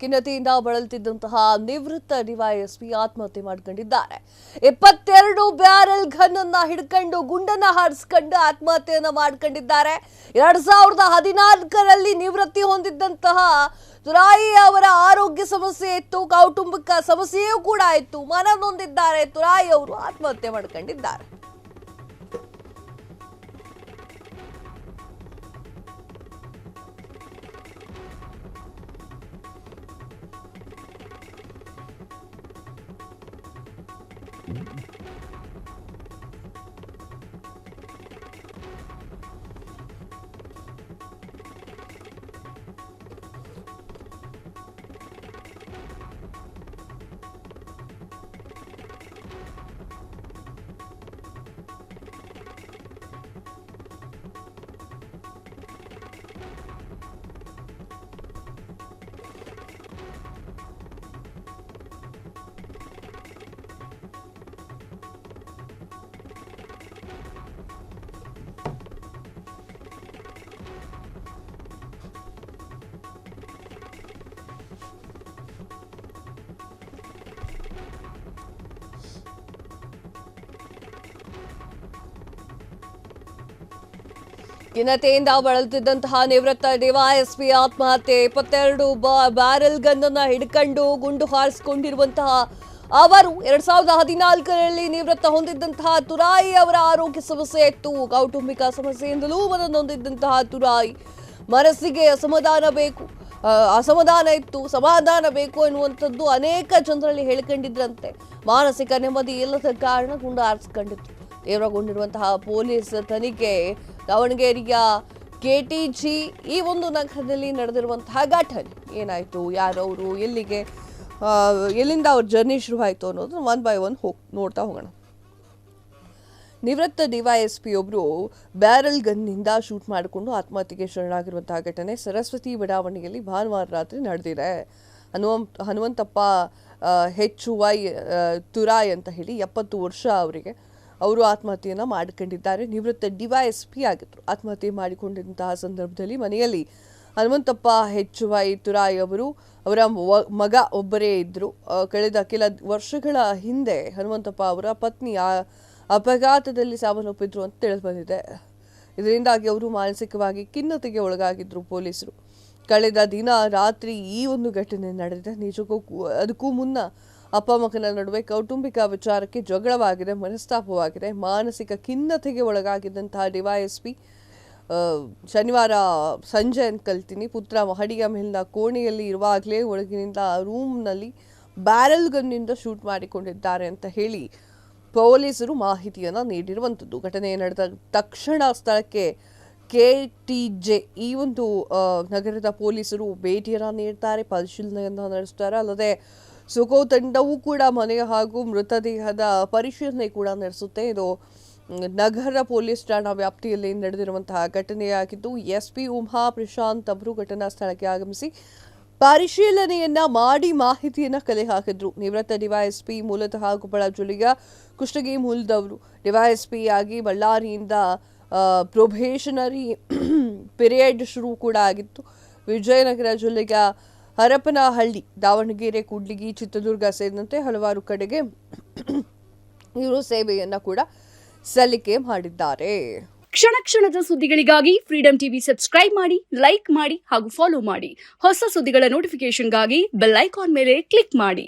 ಖಿನ್ನತೆಯಿಂದ ಬಳಲುತ್ತಿದ್ದಂತಹ ನಿವೃತ್ತ ಡಿವೈಎಸ್ಪಿ ಆತ್ಮಹತ್ಯೆ ಮಾಡಿಕೊಂಡಿದ್ದಾರೆ. 22 ಬ್ಯಾರೆಲ್ ಗನ್ ಅನ್ನ ಹಿಡ್ಕೊಂಡು ಗುಂಡನ್ನ ಹಾರಿಸಿಕೊಂಡು ಆತ್ಮಹತ್ಯೆಯನ್ನ ಮಾಡಿಕೊಂಡಿದ್ದಾರೆ. 2014ರಲ್ಲಿ ನಿವೃತ್ತಿ ಹೊಂದಿದ್ದಂತಹ ತುರಾಯಿ ಅವರ ಆರೋಗ್ಯ ಸಮಸ್ಯೆ ಇತ್ತು, ಕೌಟುಂಬಿಕ ಸಮಸ್ಯೆಯೂ ಕೂಡ ಇತ್ತು. ಮನನೊಂದಿದ್ದಾರೆ. ತುರಾಯಿ ಅವರು ಆತ್ಮಹತ್ಯೆ ಮಾಡಿಕೊಂಡಿದ್ದಾರೆ. ಖಿನ್ನತೆಯಿಂದ ಬಳಲುತ್ತಿದ್ದಂತಹ ನಿವೃತ್ತ ಡಿವೈಎಸ್ಪಿ ಆತ್ಮಹತ್ಯೆ. 22 ಬ್ಯಾರೆಲ್ ಗನ್ ಅನ್ನ ಹಿಡ್ಕೊಂಡು ಗುಂಡು ಹಾರಿಸಿಕೊಂಡಿರುವಂತಹ ಅವರು 2014ರಲ್ಲಿ ನಿವೃತ್ತ ಹೊಂದಿದ್ದಂತಹ ತುರಾಯಿ ಅವರ ಆರೋಗ್ಯ ಸಮಸ್ಯೆ ಇತ್ತು, ಕೌಟುಂಬಿಕ ಸಮಸ್ಯೆಯಿಂದಲೂ ಮನನೊಂದಿದ್ದಂತಹ ತುರಾಯಿ ಮನಸ್ಸಿಗೆ ಅಸಮಾಧಾನ ಇತ್ತು, ಸಮಾಧಾನ ಬೇಕು ಎನ್ನುವಂಥದ್ದು ಅನೇಕ ಜನರಲ್ಲಿ ಹೇಳ್ಕೊಂಡಿದ್ರಂತೆ. ಮಾನಸಿಕ ನೆಮ್ಮದಿ ಇಲ್ಲದ ಕಾರಣ ಗುಂಡು ಹಾರಿಸಿಕೊಂಡಿತ್ತು. ತೀವ್ರಗೊಂಡಿರುವಂತಹ ಪೊಲೀಸ್ ತನಿಖೆ ದಾವಣಗೆರೆಯ ಕೆಟಿಜಿ ಈ ಒಂದು ನಗರದಲ್ಲಿ ನಡೆದಿರುವಂತಹ ಘಟನೆ ಏನಾಯಿತು, ಯಾರವರು, ಎಲ್ಲಿಂದ ಅವ್ರ ಜರ್ನಿ ಶುರುವಾಯಿತು ಅನ್ನೋದು ಒನ್ ಬೈ ಒನ್ ನೋಡ್ತಾ ಹೋಗೋಣ. ನಿವೃತ್ತ ಡಿವೈಎಸ್ಪಿ ಒಬ್ಬರು ಬ್ಯಾರೆಲ್ ಗನ್ನಿಂದ ಶೂಟ್ ಮಾಡಿಕೊಂಡು ಆತ್ಮಹತ್ಯೆಗೆ ಶರಣಾಗಿರುವಂತಹ ಘಟನೆ ಸರಸ್ವತಿ ಬಡಾವಣೆಯಲ್ಲಿ ಭಾನುವಾರ ರಾತ್ರಿ ನಡೆದಿದೆ. ಹನುಮಂತಪ್ಪ HY ತುರಾಯ್ ಅಂತ ಹೇಳಿ 70 ವರ್ಷ ಅವರಿಗೆ. ಅವರು ಆತ್ಮಹತ್ಯೆಯನ್ನು ಮಾಡಿಕೊಂಡಿದ್ದಾರೆ. ನಿವೃತ್ತ ಡಿವೈಎಸ್ಪಿ ಆಗಿದ್ರು. ಆತ್ಮಹತ್ಯೆ ಮಾಡಿಕೊಂಡಿದ್ದಂತಹ ಸಂದರ್ಭದಲ್ಲಿ ಮನೆಯಲ್ಲಿ ಹನುಮಂತಪ್ಪ HY ತುರಾಯ್ ಅವರ ಮಗ ಒಬ್ಬರೇ ಇದ್ದರು. ಕಳೆದ ಕೆಲ ವರ್ಷಗಳ ಹಿಂದೆ ಹನುಮಂತಪ್ಪ ಅವರ ಪತ್ನಿ ಅಪಘಾತದಲ್ಲಿ ಸಾವನ್ನಪ್ಪಿದ್ರು ಅಂತ ತಿಳಿದು ಬಂದಿದೆ. ಇದರಿಂದಾಗಿ ಅವರು ಮಾನಸಿಕವಾಗಿ ಖಿನ್ನತೆಗೆ ಒಳಗಾಗಿದ್ರು ಪೊಲೀಸರು. ಕಳೆದ ದಿನ ರಾತ್ರಿ ಈ ಒಂದು ಘಟನೆ ನಡೆದಿದೆ. ನಿಜಕ್ಕೂ ಅದಕ್ಕೂ ಮುನ್ನ ಅಪ್ಪ ಮಗನ ನಡುವೆ ಕೌಟುಂಬಿಕ ವಿಚಾರಕ್ಕೆ ಜಗಳವಾಗಿದೆ, ಮನಸ್ತಾಪವಾಗಿದೆ. ಮಾನಸಿಕ ಖಿನ್ನತೆಗೆ ಒಳಗಾಗಿದ್ದಂತಹ ಡಿವೈಎಸ್ಪಿ ಶನಿವಾರ ಸಂಜೆ ಅಂತ ಕಲ್ತೀನಿ ಪುತ್ರ ಮಹಡಿಯ ಮೇಲಿನ ಕೋಣೆಯಲ್ಲಿ ಇರುವಾಗಲೇ ಒಳಗಿನಿಂದ ರೂಮ್ನಲ್ಲಿ ಬ್ಯಾರೆಲ್ ಗನ್ನಿಂದ ಶೂಟ್ ಮಾಡಿಕೊಂಡಿದ್ದಾರೆ ಅಂತ ಹೇಳಿ ಪೊಲೀಸರು ಮಾಹಿತಿಯನ್ನು ನೀಡಿರುವಂಥದ್ದು. ಘಟನೆ ನಡೆದ ತಕ್ಷಣ ಸ್ಥಳಕ್ಕೆ KTJ ಈ ಒಂದು ನಗರದ ಪೊಲೀಸರು ಭೇಟಿಯನ್ನು ನೀಡ್ತಾರೆ, ಪರಿಶೀಲನೆಯನ್ನು ನಡೆಸ್ತಾರೆ. ಅಲ್ಲದೆ ಸುಕೋ ತಂಡವೂ ಕೂಡ ಮನೆ ಹಾಗೂ ಮೃತದೇಹದ ಪರಿಶೀಲನೆ ಕೂಡ ನಡೆಸುತ್ತೆ. ಇದು ನಗರ ಪೊಲೀಸ್ ಠಾಣಾ ವ್ಯಾಪ್ತಿಯಲ್ಲಿ ನಡೆದಿರುವಂತಹ ಘಟನೆಯಾಗಿದ್ದು SP ಉಮಾ ಪ್ರಶಾಂತ್ ಅವರು ಘಟನಾ ಸ್ಥಳಕ್ಕೆ ಆಗಮಿಸಿ ಪರಿಶೀಲನೆಯನ್ನ ಮಾಡಿ ಮಾಹಿತಿಯನ್ನ ಕಲೆ ಹಾಕಿದ್ರು. ನಿವೃತ್ತ ಡಿವೈಎಸ್ಪಿ ಮೂಲತಃ ಕೊಪ್ಪಳ ಜಿಲ್ಲೆಯ ಕುಷ್ಟಗಿ ಮೂಲದವರು. ಡಿವೈಎಸ್ಪಿ ಆಗಿ ಬಳ್ಳಾರಿಯಿಂದ ಪ್ರೊಬೇಷನರಿ ಪಿರಿಯಡ್ ಶುರು ಕೂಡ ಆಗಿತ್ತು. ವಿಜಯನಗರ ಜಿಲ್ಲೆಯ ಹರಪನಹಳ್ಳಿ, ದಾವಣಗೆರೆ, ಕೂಡ್ಲಿಗಿ, ಚಿತ್ರದುರ್ಗ ಸೇರಿದಂತೆ ಹಲವಾರು ಕಡೆಗೆ ಇವರು ಸೇವೆಯನ್ನ ಕೂಡ ಸಲ್ಲಿಕೆ ಮಾಡಿದ್ದಾರೆ. ಕ್ಷಣ ಕ್ಷಣದ ಸುದ್ದಿಗಳಿಗಾಗಿ ಫ್ರೀಡಂ ಟಿವಿ ಸಬ್ಸ್ಕ್ರೈಬ್ ಮಾಡಿ, ಲೈಕ್ ಮಾಡಿ ಹಾಗೂ ಫಾಲೋ ಮಾಡಿ. ಹೊಸ ಸುದ್ದಿಗಳ ನೋಟಿಫಿಕೇಶನ್ಗಾಗಿ ಬೆಲ್ ಐಕಾನ್ ಮೇಲೆ ಕ್ಲಿಕ್ ಮಾಡಿ.